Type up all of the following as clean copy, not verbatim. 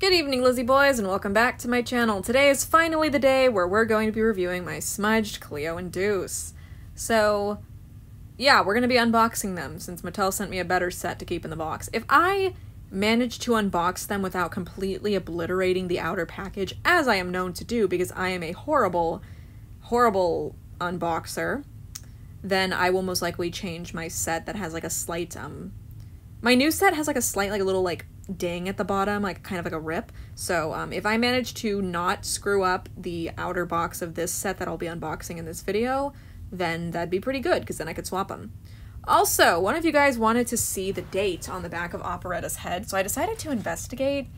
Good evening, Lizzie boys, and welcome back to my channel. Today is finally the day where we're going to be reviewing my smudged Cleo and Deuce. So, yeah, we're going to be unboxing them since Mattel sent me a better set to keep in the box. If I manage to unbox them without completely obliterating the outer package, as I am known to do because I am a horrible, horrible unboxer, then I will most likely change my set that has like a slight, my new set has like a slight, like a little like ding at the bottom, like kind of like a rip. So if I manage to not screw up the outer box of this set that I'll be unboxing in this video, then that'd be pretty good because then I could swap them. Also, one of you guys wanted to see the date on the back of Operetta's head, so I decided to investigate.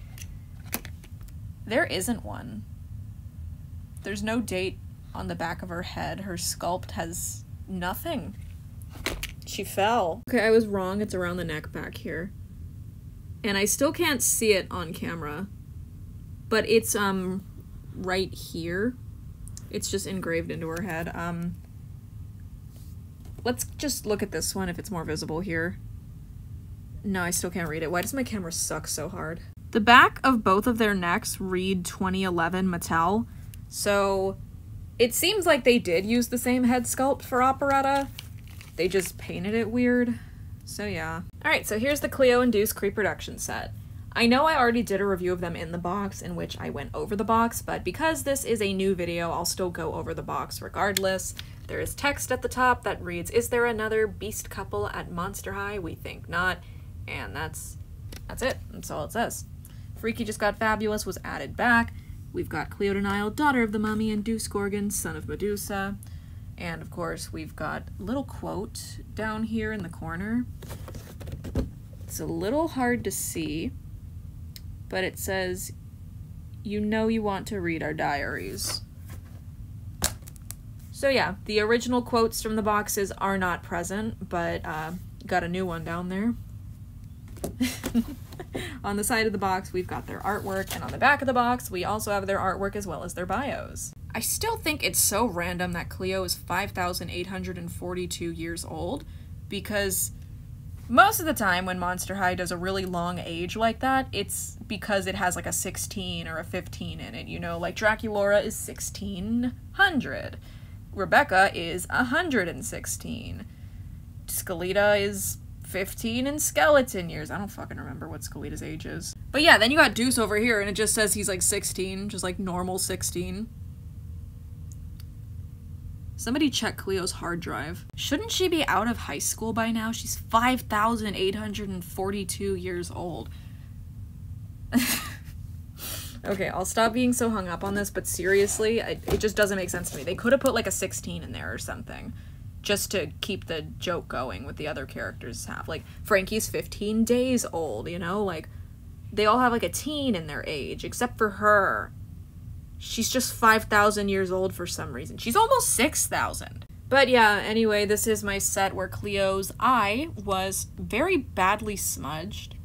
There isn't one. There's no date on the back of her head. Her sculpt has nothing. She fell. Okay, I was wrong. It's around the neck back here. And I still can't see it on camera, but it's right here. It's just engraved into her head. Let's just look at this one if it's more visible here. No, I still can't read it. Why does my camera suck so hard? The back of both of their necks read 2011 Mattel, so it seems like they did use the same head sculpt for Operetta. They just painted it weird. So yeah. Alright, so here's the Cleo and Deuce Creeproduction set. I know I already did a review of them in the box in which I went over the box, but because this is a new video, I'll still go over the box regardless. There is text at the top that reads, "Is there another beast couple at Monster High? We think not." And that's it. That's all it says. Freaky Just Got Fabulous was added back. We've got Cleo Denial, daughter of the mummy, and Deuce Gorgon, son of Medusa. And of course, we've got a little quote down here in the corner. It's a little hard to see, but it says, "You know you want to read our diaries." So yeah, the original quotes from the boxes are not present, but got a new one down there. On the side of the box, we've got their artwork, and on the back of the box, we also have their artwork as well as their bios. I still think it's so random that Cleo is 5,842 years old, because most of the time when Monster High does a really long age like that, it's because it has like a 16 or a 15 in it, you know, like Draculaura is 1600. Rebecca is 116. Skeleta is 15 in skeleton years. I don't fucking remember what Skeleta's age is. But yeah, then you got Deuce over here and it just says he's like 16, just like normal 16. Somebody check Cleo's hard drive. Shouldn't she be out of high school by now? She's 5,842 years old. Okay, I'll stop being so hung up on this, but seriously, it just doesn't make sense to me. They could have put like a 16 in there or something, just to keep the joke going with the other characters have. Like, Frankie's 15 days old, you know? Like, they all have like a teen in their age, except for her. She's just 5,000 years old for some reason. She's almost 6,000. But yeah, anyway, this is my set where Cleo's eye was very badly smudged.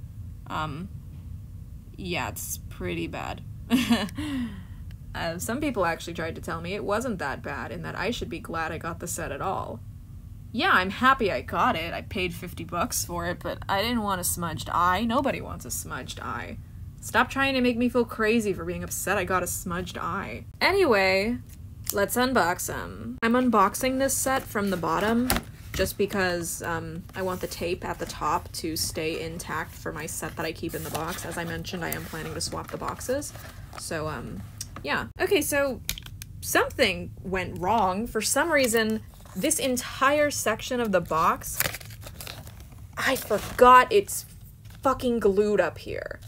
Yeah, it's pretty bad. Some people actually tried to tell me it wasn't that bad and that I should be glad I got the set at all. Yeah, I'm happy I got it. I paid 50 bucks for it, but I didn't want a smudged eye. Nobody wants a smudged eye. Stop trying to make me feel crazy for being upset I got a smudged eye. Anyway, let's unbox them. I'm unboxing this set from the bottom just because I want the tape at the top to stay intact for my set that I keep in the box. As I mentioned, I am planning to swap the boxes. So, yeah. Okay, so something went wrong. For some reason, this entire section of the box, I forgot it's fucking glued up here.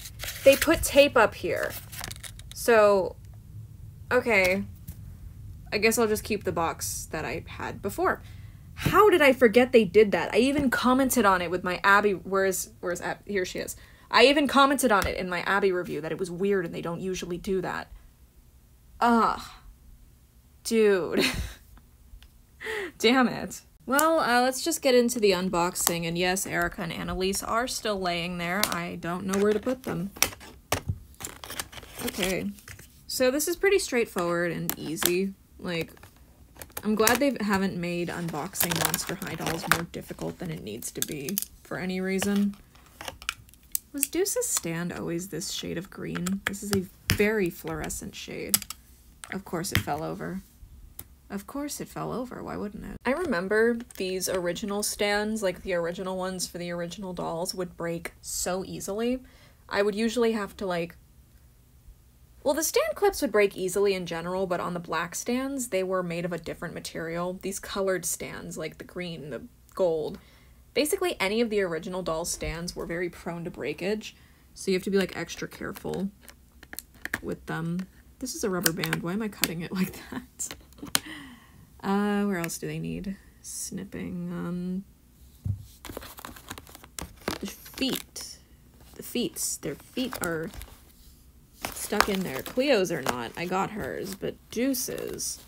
They put tape up here. So, okay. I guess I'll just keep the box that I had before. How did I forget they did that? I even commented on it with my Abby, where's Abby? Here she is. I even commented on it in my Abby review that it was weird and they don't usually do that. Ugh. Dude. Damn it. Well, let's just get into the unboxing, and yes, Erica and Annalise are still laying there. I don't know where to put them. Okay. So this is pretty straightforward and easy. Like, I'm glad they haven't made unboxing Monster High dolls more difficult than it needs to be for any reason. Was Deuce's stand always this shade of green? This is a very fluorescent shade. Of course it fell over. Of course it fell over, why wouldn't it? I remember these original stands, like the original ones for the original dolls, would break so easily. I would usually have to like... Well, the stand clips would break easily in general, but on the black stands, they were made of a different material. These colored stands, like the green, the gold. Basically, any of the original doll stands were very prone to breakage, so you have to be like extra careful with them. This is a rubber band. Why am I cutting it like that? Where else do they need snipping? The feet. The feet. Their feet are stuck in there. Cleo's are not. I got hers, but Deuce's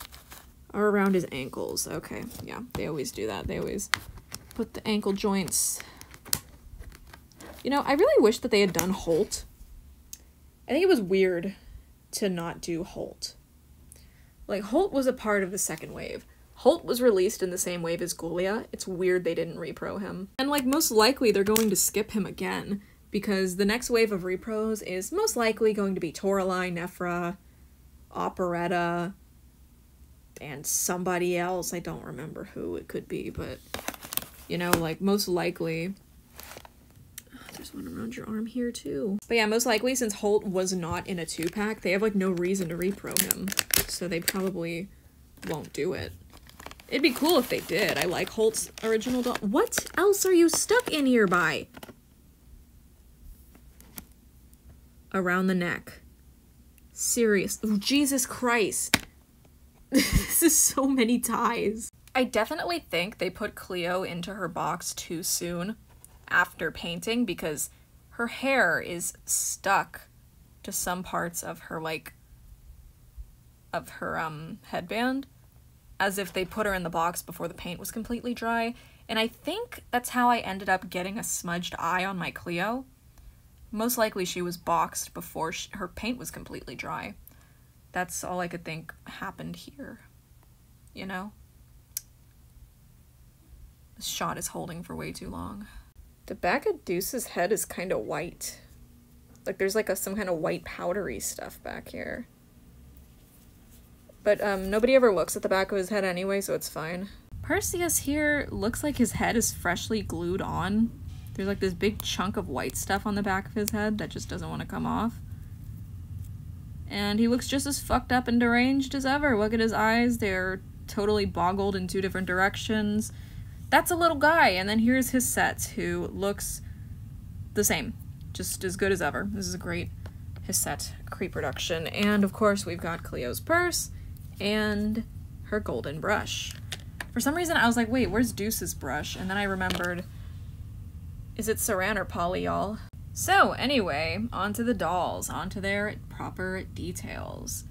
are around his ankles. Okay, yeah, they always do that. They always put the ankle joints. You know, I really wish that they had done Holt. I think it was weird to not do Holt. Like, Holt was a part of the second wave. Holt was released in the same wave as Ghoulia. It's weird they didn't repro him. And, like, most likely they're going to skip him again, because the next wave of repros is most likely going to be Toralei, Nephra, Operetta, and somebody else. I don't remember who it could be, but, you know, like, most likely... There's one around your arm here, too. But yeah, most likely, since Holt was not in a 2-pack, they have, like, no reason to repro him. So they probably won't do it. It'd be cool if they did. I like Holt's original doll. What else are you stuck in here by? Around the neck. Serious. Oh, Jesus Christ. This is so many ties. I definitely think they put Cleo into her box too soon after painting, because her hair is stuck to some parts of her, like, of her headband, as if they put her in the box before the paint was completely dry. And I think that's how I ended up getting a smudged eye on my Cleo. Most likely she was boxed before her paint was completely dry. That's all I could think happened here, you know? This shot is holding for way too long. The back of Deuce's head is kind of white. Like, there's like some kind of white powdery stuff back here. But nobody ever looks at the back of his head anyway, so it's fine. Perseus here looks like his head is freshly glued on. There's like this big chunk of white stuff on the back of his head that just doesn't want to come off. And he looks just as fucked up and deranged as ever. Look at his eyes. They're totally boggled in 2 different directions. That's a little guy. And then here's his set, who looks the same. Just as good as ever. This is a great Hisset Creeproduction. And of course we've got Cleo's purse and her golden brush. For some reason I was like, wait, where's Deuce's brush? And then I remembered, is it Saran or Poly, y'all? So anyway, onto the dolls, onto their proper details.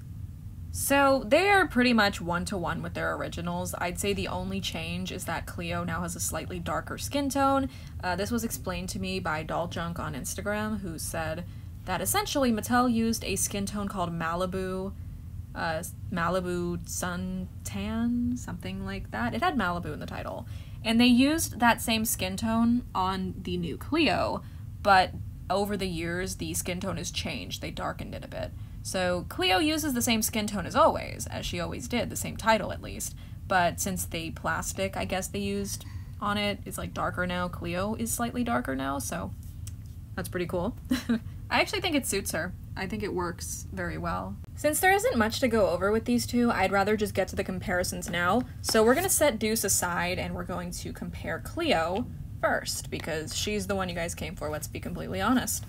So they are pretty much one-to-one with their originals. I'd say the only change is that Cleo now has a slightly darker skin tone. This was explained to me by Doll Junk on Instagram, who said that essentially Mattel used a skin tone called Malibu, Malibu Suntan, something like that. It had Malibu in the title. And they used that same skin tone on the new Cleo, but over the years the skin tone has changed. They darkened it a bit. So Cleo uses the same skin tone as she always did, the same title at least, but since the plastic, I guess, they used on it is like darker now, Cleo is slightly darker now, so that's pretty cool. I actually think it suits her. I think it works very well. Since there isn't much to go over with these two, I'd rather just get to the comparisons now. So we're gonna set Deuce aside and we're going to compare Cleo first, because she's the one you guys came for, let's be completely honest.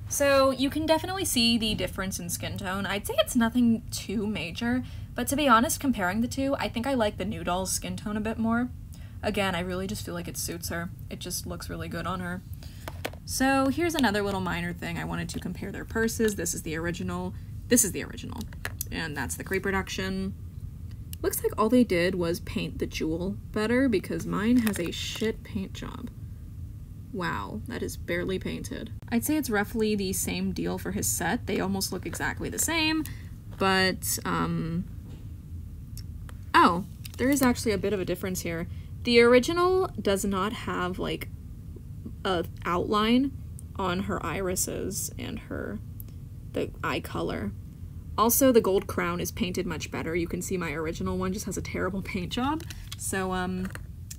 So you can definitely see the difference in skin tone. I'd say it's nothing too major, but to be honest, comparing the two, I think I like the new doll's skin tone a bit more. Again, I really just feel like it suits her. It just looks really good on her. So here's another little minor thing. I wanted to compare their purses. This is the original, and that's the Creeproduction. Looks like all they did was paint the jewel better, because mine has a shit paint job. Wow, that is barely painted. I'd say it's roughly the same deal for his set. They almost look exactly the same, but, oh, there is actually a bit of a difference here. The original does not have, like, a outline on her irises and the eye color. Also, the gold crown is painted much better. You can see my original one just has a terrible paint job. So,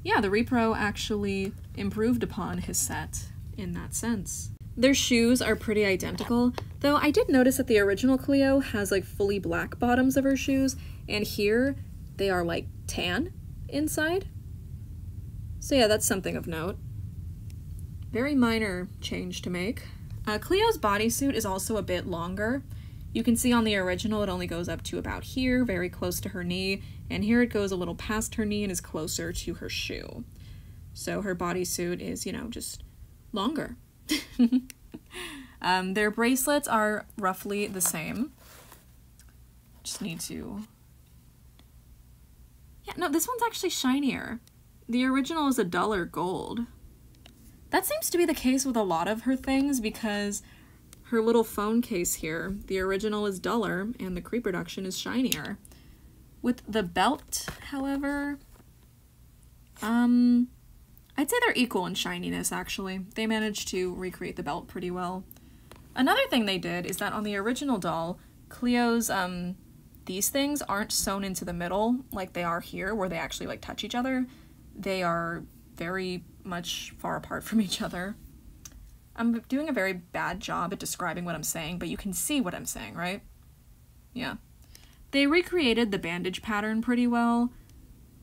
yeah, the repro actually improved upon his set in that sense. Their shoes are pretty identical, though I did notice that the original Cleo has like fully black bottoms of her shoes, and here they are like tan inside. So yeah, that's something of note. Very minor change to make. Cleo's bodysuit is also a bit longer. You can see on the original it only goes up to about here, very close to her knee, and here it goes a little past her knee and is closer to her shoe. So her bodysuit is, you know, just longer. Their bracelets are roughly the same. Just need to... Yeah, no, this one's actually shinier. The original is a duller gold. That seems to be the case with a lot of her things because her little phone case here, the original is duller and the Creeproduction is shinier. With the belt, however, I'd say they're equal in shininess, actually. They managed to recreate the belt pretty well. Another thing they did is that on the original doll, Cleo's, these things aren't sewn into the middle like they are here, where they actually, like, touch each other. They are very much far apart from each other. I'm doing a very bad job at describing what I'm saying, but you can see what I'm saying, right? Yeah. They recreated the bandage pattern pretty well,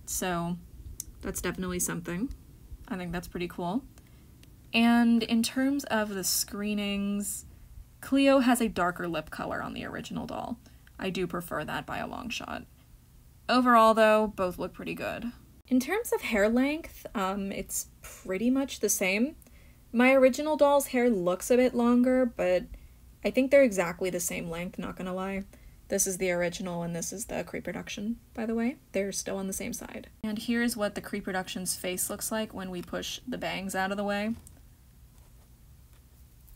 so that's definitely something. I think that's pretty cool. And in terms of the screenings, Cleo has a darker lip color on the original doll. I do prefer that by a long shot. Overall, though, both look pretty good. In terms of hair length, it's pretty much the same. My original doll's hair looks a bit longer, but I think they're exactly the same length, not gonna lie. This is the original and this is the Creeproduction, by the way. They're still on the same side. And here's what the Creeproduction's face looks like when we push the bangs out of the way.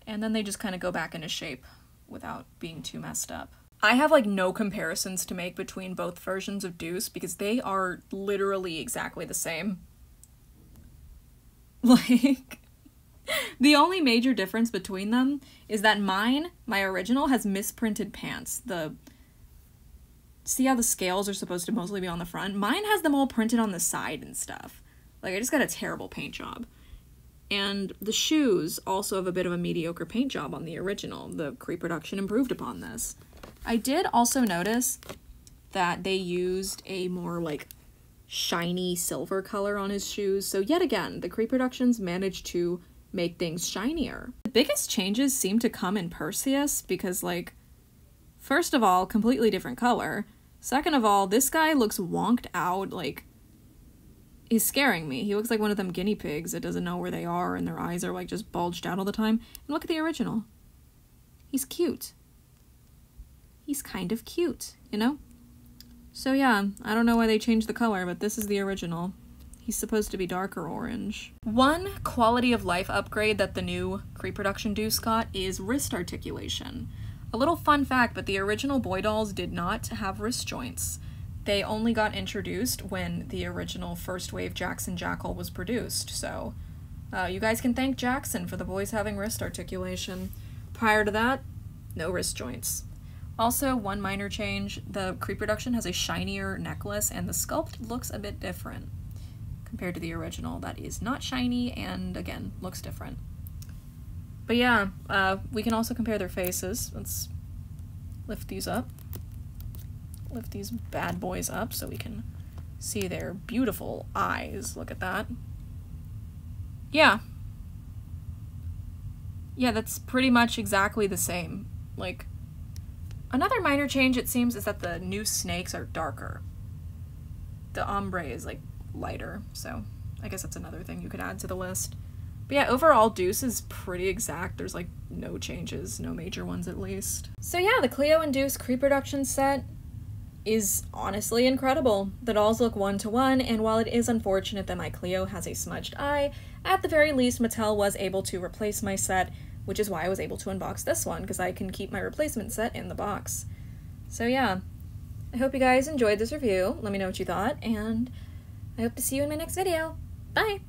And then they just kind of go back into shape without being too messed up. I have like no comparisons to make between both versions of Deuce because they are literally exactly the same. Like, the only major difference between them is that mine, my original, has misprinted pants. See how the scales are supposed to mostly be on the front? Mine has them all printed on the side and stuff. Like, I just got a terrible paint job. And the shoes also have a bit of a mediocre paint job on the original. The Creeproduction improved upon this. I did also notice that they used a more, like, shiny silver color on his shoes. So yet again, the Creeproductions managed to make things shinier. The biggest changes seem to come in Perseus because, like, first of all, completely different color. Second of all, this guy looks wonked out, like, he's scaring me. He looks like one of them guinea pigs that doesn't know where they are and their eyes are, like, just bulged out all the time. And look at the original. He's cute. He's kind of cute, you know? So yeah, I don't know why they changed the color, but this is the original. He's supposed to be darker orange. One quality of life upgrade that the new Creeproduction Deuce got is wrist articulation. A little fun fact, but the original boy dolls did not have wrist joints. They only got introduced when the original first wave Jackson Jackal was produced, so you guys can thank Jackson for the boys having wrist articulation. Prior to that, no wrist joints. Also, one minor change, the Creeproduction has a shinier necklace and the sculpt looks a bit different compared to the original that is not shiny and, again, looks different. But yeah, we can also compare their faces. Let's lift these up. Lift these bad boys up so we can see their beautiful eyes. Look at that. Yeah. Yeah, that's pretty much exactly the same. Like, another minor change, it seems, is that the new snakes are darker. The ombre is, like, lighter, so I guess that's another thing you could add to the list. But yeah, overall, Deuce is pretty exact. There's, like, no changes, no major ones at least. So yeah, the Cleo and Deuce Creeproduction set is honestly incredible. The dolls look one-to-one, and while it is unfortunate that my Cleo has a smudged eye, at the very least, Mattel was able to replace my set, which is why I was able to unbox this one, because I can keep my replacement set in the box. So yeah, I hope you guys enjoyed this review. Let me know what you thought, and I hope to see you in my next video. Bye!